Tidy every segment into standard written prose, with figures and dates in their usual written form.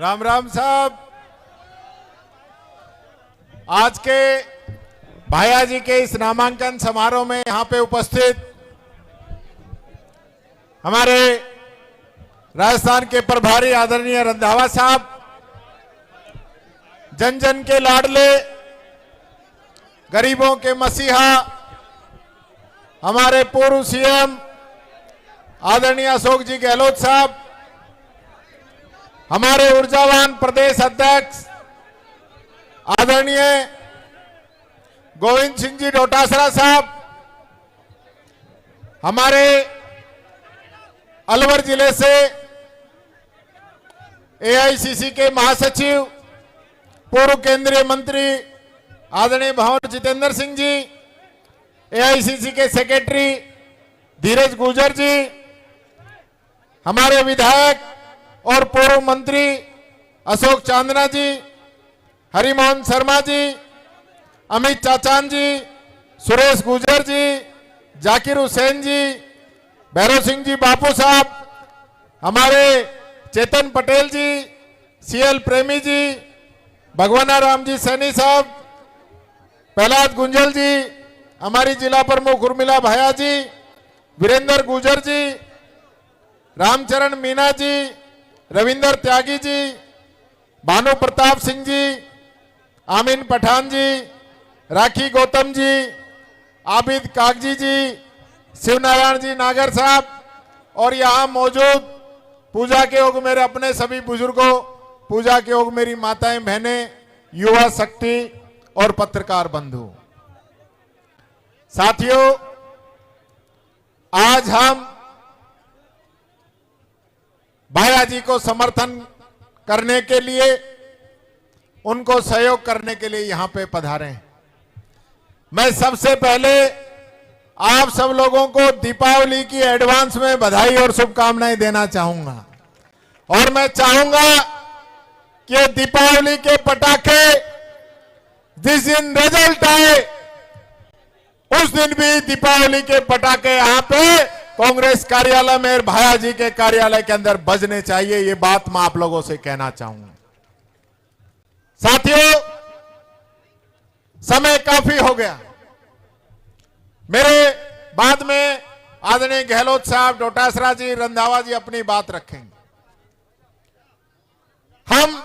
राम राम साहब, आज के भाया जी के इस नामांकन समारोह में यहां पे उपस्थित हमारे राजस्थान के प्रभारी आदरणीय रंधावा साहब, जन जन के लाडले, गरीबों के मसीहा हमारे पूर्व सीएम आदरणीय अशोक जी गहलोत साहब, हमारे ऊर्जावान प्रदेश अध्यक्ष आदरणीय गोविंद सिंह जी डोटासरा साहब, हमारे अलवर जिले से एआईसीसी के महासचिव पूर्व केंद्रीय मंत्री आदरणीय भंवर जितेंद्र सिंह जी, एआईसीसी के सेक्रेटरी धीरज गुर्जर जी, हमारे विधायक और पूर्व मंत्री अशोक चांदना जी, हरिमोहन शर्मा जी, अमित चाचान जी, सुरेश गुर्जर जी, जाकिर हुसैन जी, भैरव सिंह जी बापू साहब, हमारे चेतन पटेल जी, सीएल प्रेमी जी, भगवाना राम जी सैनी साहब, प्रहलाद गुंजल जी, हमारी जिला प्रमुख उर्मिला भाया जी, वीरेंद्र गुर्जर जी, रामचरण मीना जी, रविंदर त्यागी जी, भानु प्रताप सिंह जी, आमीन पठान जी, राखी गौतम जी, आबिद कागजी जी, शिवनारायण जी नागर साहब और यहाँ मौजूद पूजा के योग मेरे अपने सभी बुजुर्गों, पूजा के योग मेरी माताएं बहनें, युवा शक्ति और पत्रकार बंधु साथियों, आज हम भाया जी को समर्थन करने के लिए, उनको सहयोग करने के लिए यहां पे पधारे हैं। मैं सबसे पहले आप सब लोगों को दीपावली की एडवांस में बधाई और शुभकामनाएं देना चाहूंगा और मैं चाहूंगा कि दीपावली के पटाखे जिस दिन रिजल्ट आए उस दिन भी दीपावली के पटाखे यहां पे कांग्रेस कार्यालय में भाया जी के कार्यालय के अंदर बजने चाहिए। ये बात मैं आप लोगों से कहना चाहूंगा। साथियों, समय काफी हो गया। मेरे बाद में आदरणीय गहलोत साहब, डोटासरा जी, रंधावा जी अपनी बात रखेंगे। हम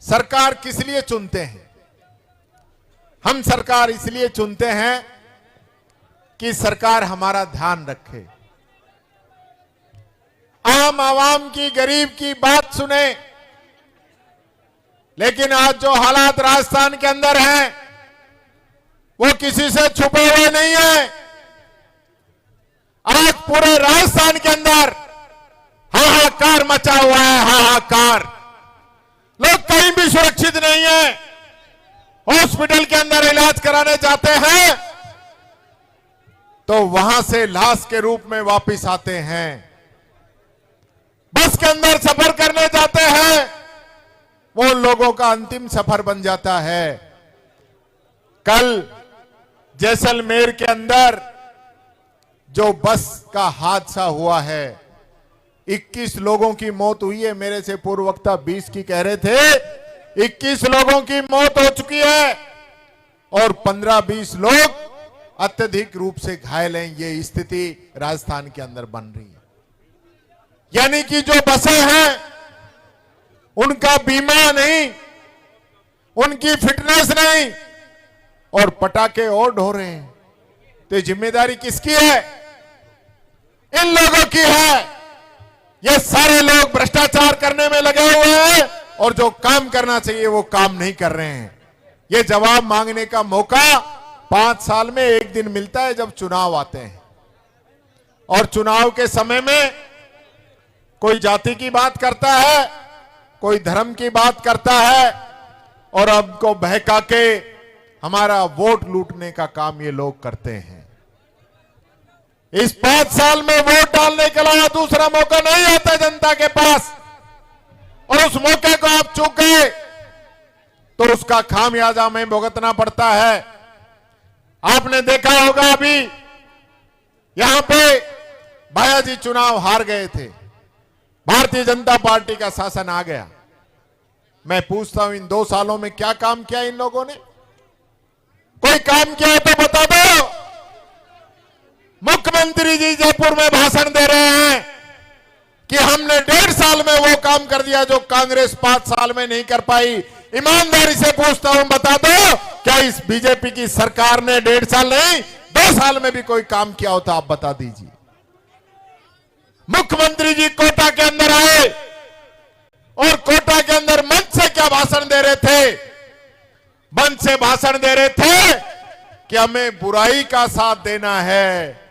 सरकार किस लिए चुनते हैं? हम सरकार इसलिए चुनते हैं कि सरकार हमारा ध्यान रखे, आम आवाम की, गरीब की बात सुने। लेकिन आज जो हालात राजस्थान के अंदर हैं वो किसी से छुपे हुए नहीं है। आज पूरे राजस्थान के अंदर हाहाकार मचा हुआ है, हाहाकार। लोग कहीं भी सुरक्षित नहीं है। हॉस्पिटल के अंदर इलाज कराने जाते हैं तो वहां से लाश के रूप में वापस आते हैं। बस के अंदर सफर करने जाते हैं, वो लोगों का अंतिम सफर बन जाता है। कल जैसलमेर के अंदर जो बस का हादसा हुआ है, 21 लोगों की मौत हुई है। मेरे से पूर्व वक्ता 20 की कह रहे थे, 21 लोगों की मौत हो चुकी है और 15-20 लोग अत्यधिक रूप से घायल हैं। ये स्थिति राजस्थान के अंदर बन रही है। यानी कि जो बसें हैं उनका बीमा नहीं, उनकी फिटनेस नहीं और पटाखे और ढो रहे हैं। तो ये जिम्मेदारी किसकी है? इन लोगों की है। ये सारे लोग भ्रष्टाचार करने में लगे हुए हैं और जो काम करना चाहिए वो काम नहीं कर रहे हैं। ये जवाब मांगने का मौका 5 साल में एक दिन मिलता है जब चुनाव आते हैं। और चुनाव के समय में कोई जाति की बात करता है, कोई धर्म की बात करता है और हमको बहका के हमारा वोट लूटने का काम ये लोग करते हैं। इस 5 साल में वोट डालने के अलावा दूसरा मौका नहीं आता जनता के पास और उस मौके को आप चूक गए तो उसका खामियाजा हमें भुगतना पड़ता है। आपने देखा होगा अभी यहां पे भाया जी चुनाव हार गए थे, भारतीय जनता पार्टी का शासन आ गया। मैं पूछता हूं, इन 2 सालों में क्या काम किया इन लोगों ने? कोई काम किया है तो बता दो। मुख्यमंत्री जी जयपुर में भाषण दे रहे हैं कि हमने 1.5 साल में वो काम कर दिया जो कांग्रेस 5 साल में नहीं कर पाई। ईमानदारी से पूछता हूं, बता दो, क्या इस बीजेपी की सरकार ने 1.5 साल नहीं 2 साल में भी कोई काम किया हो तो आप बता दीजिए। मुख्यमंत्री जी कोटा के अंदर आए और कोटा के अंदर मंच से क्या भाषण दे रहे थे? मंच से भाषण दे रहे थे कि हमें बुराई का साथ देना है,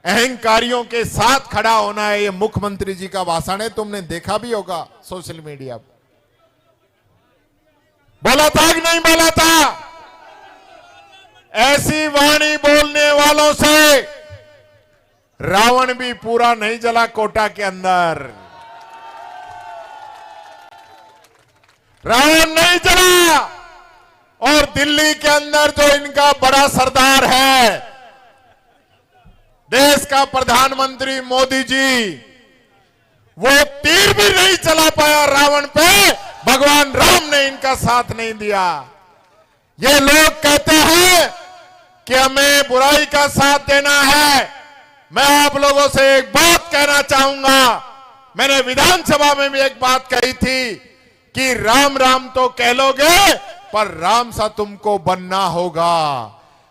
अहंकारियों के साथ खड़ा होना है। ये मुख्यमंत्री जी का भाषण है, तुमने देखा भी होगा सोशल मीडिया पर। बोला था कि नहीं बोला था? ऐसी वाणी बोलने वालों से रावण भी पूरा नहीं जला कोटा के अंदर। रावण नहीं जला। और दिल्ली के अंदर जो इनका बड़ा सरदार है, देश का प्रधानमंत्री मोदी जी, वो तीर भी नहीं चला पाया रावण पे। भगवान राम ने इनका साथ नहीं दिया। ये लोग कहते हैं कि हमें बुराई का साथ देना है। मैं आप लोगों से एक बात कहना चाहूंगा। मैंने विधानसभा में भी एक बात कही थी कि राम राम तो कह लोगे पर राम सा तुमको बनना होगा।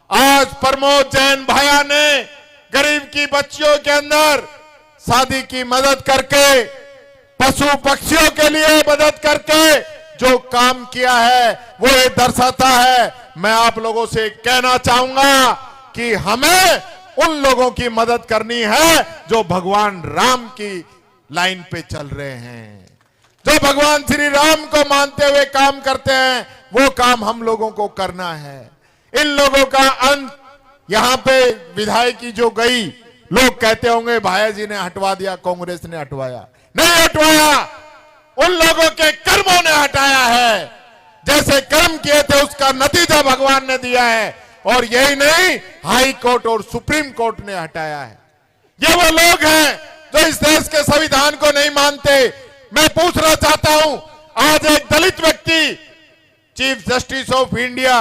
आज प्रमोद जैन भैया ने गरीब की बच्चियों के अंदर शादी की मदद करके, पशु पक्षियों के लिए मदद करके जो काम किया है वो ये दर्शाता है। मैं आप लोगों से कहना चाहूंगा कि हमें उन लोगों की मदद करनी है जो भगवान राम की लाइन पे चल रहे हैं, जो भगवान श्री राम को मानते हुए काम करते हैं। वो काम हम लोगों को करना है। इन लोगों का अंत यहां पे विधायकी जो गई, लोग कहते होंगे भाया जी ने हटवा दिया, कांग्रेस ने हटवाया। नहीं हटवाया, उन लोगों के कर्मों ने हटाया है। जैसे कर्म किए थे उसका नतीजा भगवान ने दिया है। और यही नहीं, हाई कोर्ट और सुप्रीम कोर्ट ने हटाया है। ये वो लोग हैं जो इस देश के संविधान को नहीं मानते। मैं पूछना चाहता हूं, आज एक दलित व्यक्ति chief justice of India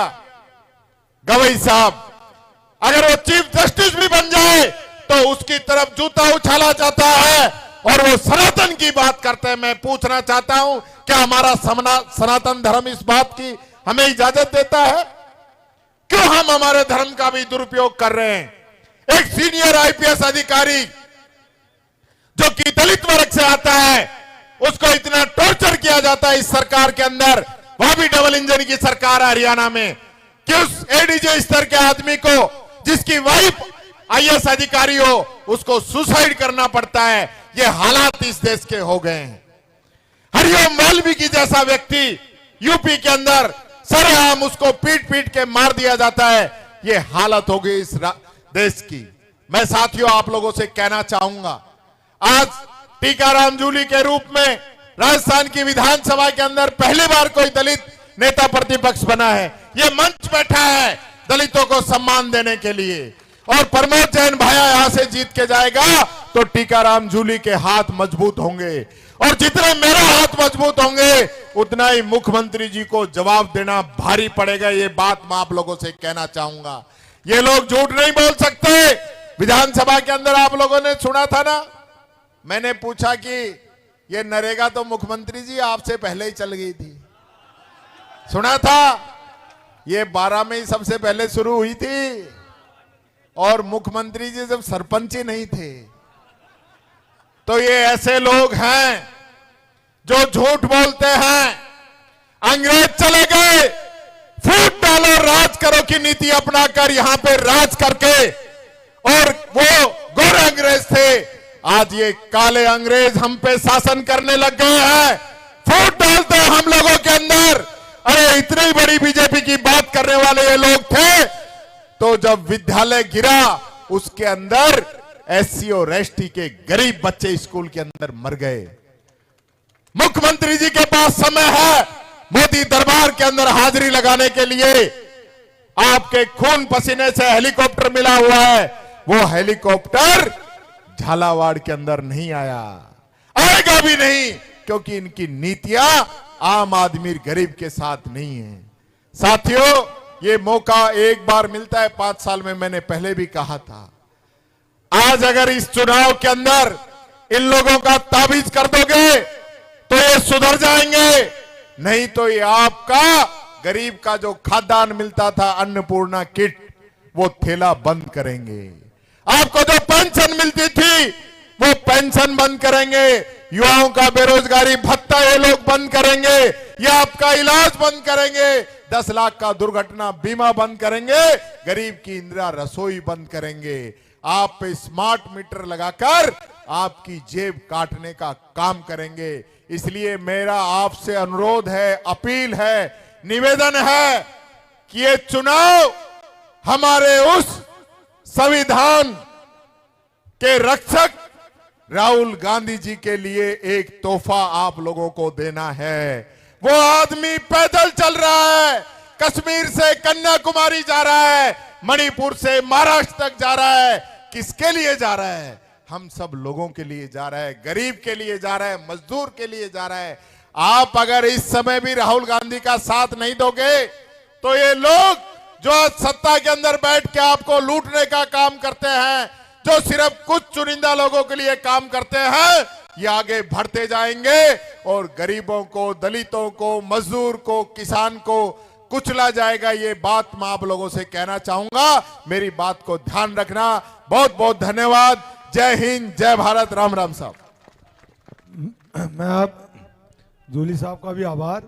Gavai साहब, अगर वो चीफ जस्टिस भी बन जाए तो उसकी तरफ जूता उछाला जाता है और वो सनातन की बात करते हैं। मैं पूछना चाहता हूं, क्या हमारा सनातन धर्म इस बात की हमें इजाजत देता है? क्यों हम हमारे धर्म का भी दुरुपयोग कर रहे हैं? एक सीनियर आईपीएस अधिकारी जो कि दलित वर्ग से आता है, उसको इतना टॉर्चर किया जाता है इस सरकार के अंदर। वह भी डबल इंजन की सरकार है हरियाणा में, कि उस एडीजे स्तर के आदमी को, जिसकी वाइफ आईएएस अधिकारी हो, उसको सुसाइड करना पड़ता है। ये हालात इस देश के हो गए हैं। हरिओम वाल्मीकि जैसा व्यक्ति यूपी के अंदर सरेआम उसको पीट पीट के मार दिया जाता है। ये हालत हो गई इस देश की। मैं साथियों आप लोगों से कहना चाहूंगा, आज टीकाराम जूली के रूप में राजस्थान की विधानसभा के अंदर पहली बार कोई दलित नेता प्रतिपक्ष बना है। ये मंच बैठा है दलितों को सम्मान देने के लिए। और प्रमोद जैन भैया यहां से जीत के जाएगा तो टीकाराम जूली के हाथ मजबूत होंगे, और जितने मेरे हाथ मजबूत होंगे उतना ही मुख्यमंत्री जी को जवाब देना भारी पड़ेगा। ये बात मैं आप लोगों से कहना चाहूंगा। ये लोग झूठ नहीं बोल सकते। विधानसभा के अंदर आप लोगों ने सुना था ना, मैंने पूछा कि ये नरेगा तो मुख्यमंत्री जी आपसे पहले ही चल गई थी, सुना था? ये 12 में ही सबसे पहले शुरू हुई थी, और मुख्यमंत्री जी जब सरपंच ही नहीं थे। तो ये ऐसे लोग हैं जो झूठ बोलते हैं। अंग्रेज चले गए, फूट डालो राज करो की नीति अपनाकर यहां पे राज करके, और वो गोरे अंग्रेज थे। आज ये काले अंग्रेज हम पे शासन करने लग गए हैं। फूट डालते हैं हम लोगों के अंदर। अरे इतनी बड़ी बीजेपी की बात करने वाले ये लोग थे, तो जब विद्यालय गिरा उसके अंदर एससी और एसटी के गरीब बच्चे स्कूल के अंदर मर गए। मुख्यमंत्री जी के पास समय है मोदी दरबार के अंदर हाजिरी लगाने के लिए। आपके खून पसीने से हेलीकॉप्टर मिला हुआ है, वो हेलीकॉप्टर झालावाड़ के अंदर नहीं आया, आएगा भी नहीं, क्योंकि इनकी नीतियां आम आदमी गरीब के साथ नहीं है। साथियों, ये मौका एक बार मिलता है 5 साल में, मैंने पहले भी कहा था। आज अगर इस चुनाव के अंदर इन लोगों का ताबीज कर दोगे तो ये सुधर जाएंगे, नहीं तो ये आपका गरीब का जो खाद्यान्न मिलता था अन्नपूर्णा किट, वो ठेला बंद करेंगे। आपको जो पेंशन मिलती थी वो पेंशन बंद करेंगे। युवाओं का बेरोजगारी भत्ता ये लोग बंद करेंगे। ये आपका इलाज बंद करेंगे। 10 लाख का दुर्घटना बीमा बंद करेंगे। गरीब की इंदिरा रसोई बंद करेंगे। आप पे स्मार्ट मीटर लगाकर आपकी जेब काटने का काम करेंगे। इसलिए मेरा आपसे अनुरोध है, अपील है, निवेदन है कि ये चुनाव हमारे उस संविधान के रक्षक राहुल गांधी जी के लिए एक तोहफा आप लोगों को देना है। वो आदमी पैदल चल रहा है, कश्मीर से कन्याकुमारी जा रहा है, मणिपुर से महाराष्ट्र तक जा रहा है। किसके लिए जा रहा है? हम सब लोगों के लिए जा रहा है, गरीब के लिए जा रहा है, मजदूर के लिए जा रहा है। आप अगर इस समय भी राहुल गांधी का साथ नहीं दोगे तो ये लोग जो आज सत्ता के अंदर बैठ के आपको लूटने का काम करते हैं, जो सिर्फ कुछ चुनिंदा लोगों के लिए काम करते हैं, ये आगे बढ़ते जाएंगे और गरीबों को, दलितों को, मजदूर को, किसान को कुचला जाएगा। ये बात मैं आप लोगों से कहना चाहूंगा। मेरी बात को ध्यान रखना। बहुत बहुत धन्यवाद। जय हिंद, जय भारत। राम राम साहब। मैं आप जूली साहब का भी आभार